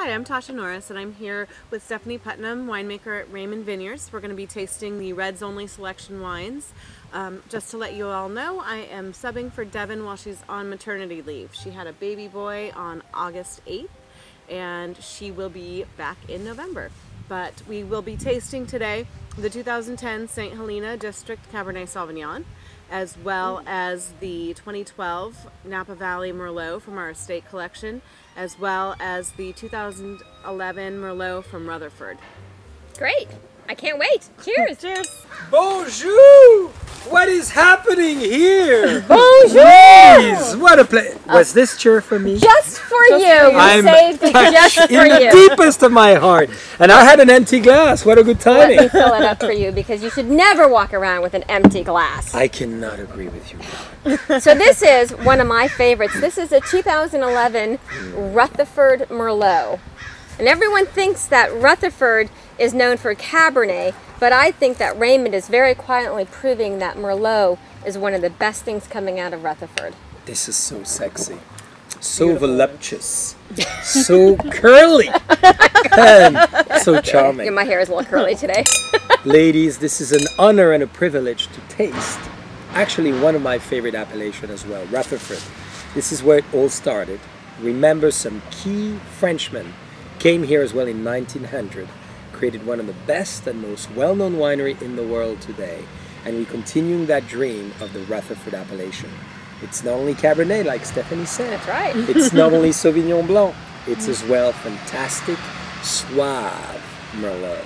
Hi, I'm Tasha Norris, and I'm here with Stephanie Putnam, winemaker at Raymond Vineyards. We're going to be tasting the Reds Only Selection wines. Just to let you all know, I am subbing for Devin while she's on maternity leave. She had a baby boy on August 8th, and she will be back in November. But we will be tasting today the 2010 St. Helena District Cabernet Sauvignon, as well as the 2012 Napa Valley Merlot from our estate collection, as well as the 2011 Merlot from Rutherford. Great! I can't wait! Cheers! Cheers! Bonjour! What is happening here? Bonjour! Please, what a place! Was this chair for me? Just for you! I'm saved it just for in the deepest of my heart. And I had an empty glass. What a good timing. Let me fill it up for you, because you should never walk around with an empty glass. I cannot agree with you. So this is one of my favorites. This is a 2011 Rutherford Merlot. And everyone thinks that Rutherford is known for Cabernet, but I think that Raymond is very quietly proving that Merlot is one of the best things coming out of Rutherford. This is so sexy. So voluptuous. So curly. And so charming. Yeah, my hair is a little curly today. Ladies, this is an honor and a privilege to taste actually one of my favorite appellations as well, Rutherford. This is where it all started. Remember, some key Frenchmen came here as well in 1900, created one of the best and most well-known winery in the world today, and we're continuing that dream of the Rutherford appellation. It's not only Cabernet, like Stephanie said. That's right. It's not only Sauvignon Blanc, it's as well fantastic, suave Merlot.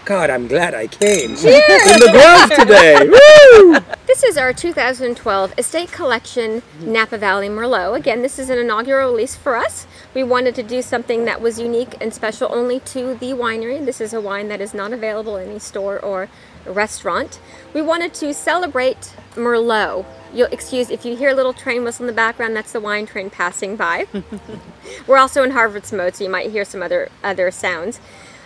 God, I'm glad I came. Cheers! In the Grove today. Woo! This is our 2012 Estate Collection Napa Valley Merlot. Again, this is an inaugural release for us. We wanted to do something that was unique and special only to the winery. This is a wine that is not available in any store or restaurant. We wanted to celebrate Merlot. You'll excuse if you hear a little train whistle in the background, that's the wine train passing by. We're also in harvest mode, so you might hear some other sounds.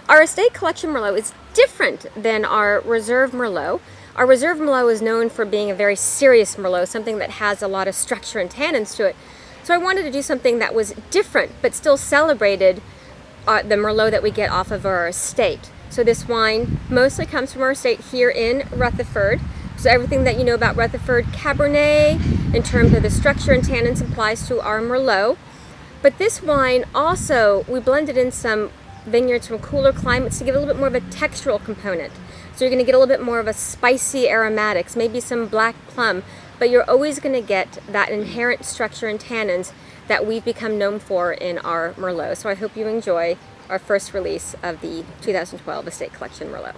Our Estate Collection Merlot is different than our Reserve Merlot. Our Reserve Merlot is known for being a very serious Merlot, something that has a lot of structure and tannins to it. So I wanted to do something that was different, but still celebrated the Merlot that we get off of our estate. So this wine mostly comes from our estate here in Rutherford. So everything that you know about Rutherford Cabernet, in terms of the structure and tannins, applies to our Merlot. But this wine also, we blended in some vineyards from cooler climates to give a little bit more of a textural component. So you're going to get a little bit more of a spicy aromatics, maybe some black plum, but you're always going to get that inherent structure and tannins that we've become known for in our Merlot. So I hope you enjoy our first release of the 2012 Estate Collection Merlot.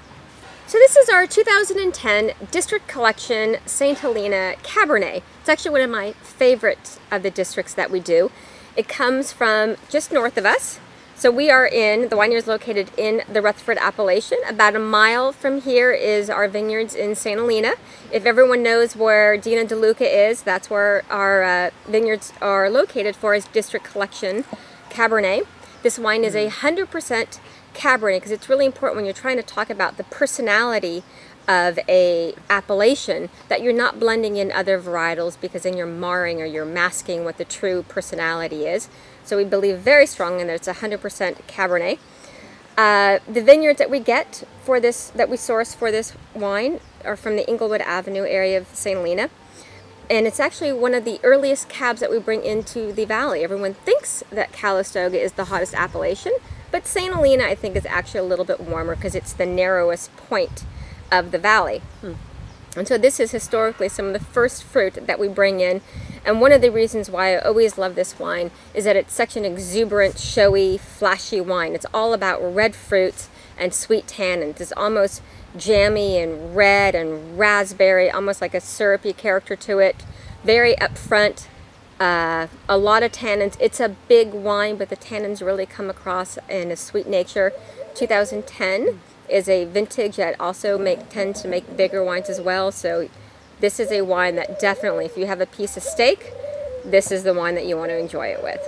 So this is our 2010 District Collection St. Helena Cabernet. It's actually one of my favorites of the districts that we do. It comes from just north of us. So we are the winery is located in the Rutherford appellation. About a mile from here is our vineyards in St. Helena. If everyone knows where Dina DeLuca is, that's where our vineyards are located for his District Collection Cabernet. This wine is 100% Cabernet, because it's really important when you're trying to talk about the personality of a appellation that you're not blending in other varietals, because then you're marring or you're masking what the true personality is. So we believe very strongly that it's 100% Cabernet. The vineyards that we get for this, that we source for this wine, are from the Inglewood Avenue area of St. Helena. And it's actually one of the earliest cabs that we bring into the valley. Everyone thinks that Calistoga is the hottest appellation, but St. Helena, I think, is actually a little bit warmer because it's the narrowest point of the valley. And so this is historically some of the first fruit that we bring in. And one of the reasons why I always love this wine is that it's such an exuberant, showy, flashy wine. It's all about red fruits and sweet tannins. It's almost jammy and red and raspberry, almost like a syrupy character to it. Very upfront, a lot of tannins. It's a big wine, but the tannins really come across in a sweet nature. 2010 is a vintage that also tends to make bigger wines as well. So this is a wine that definitely, if you have a piece of steak, this is the wine that you want to enjoy it with.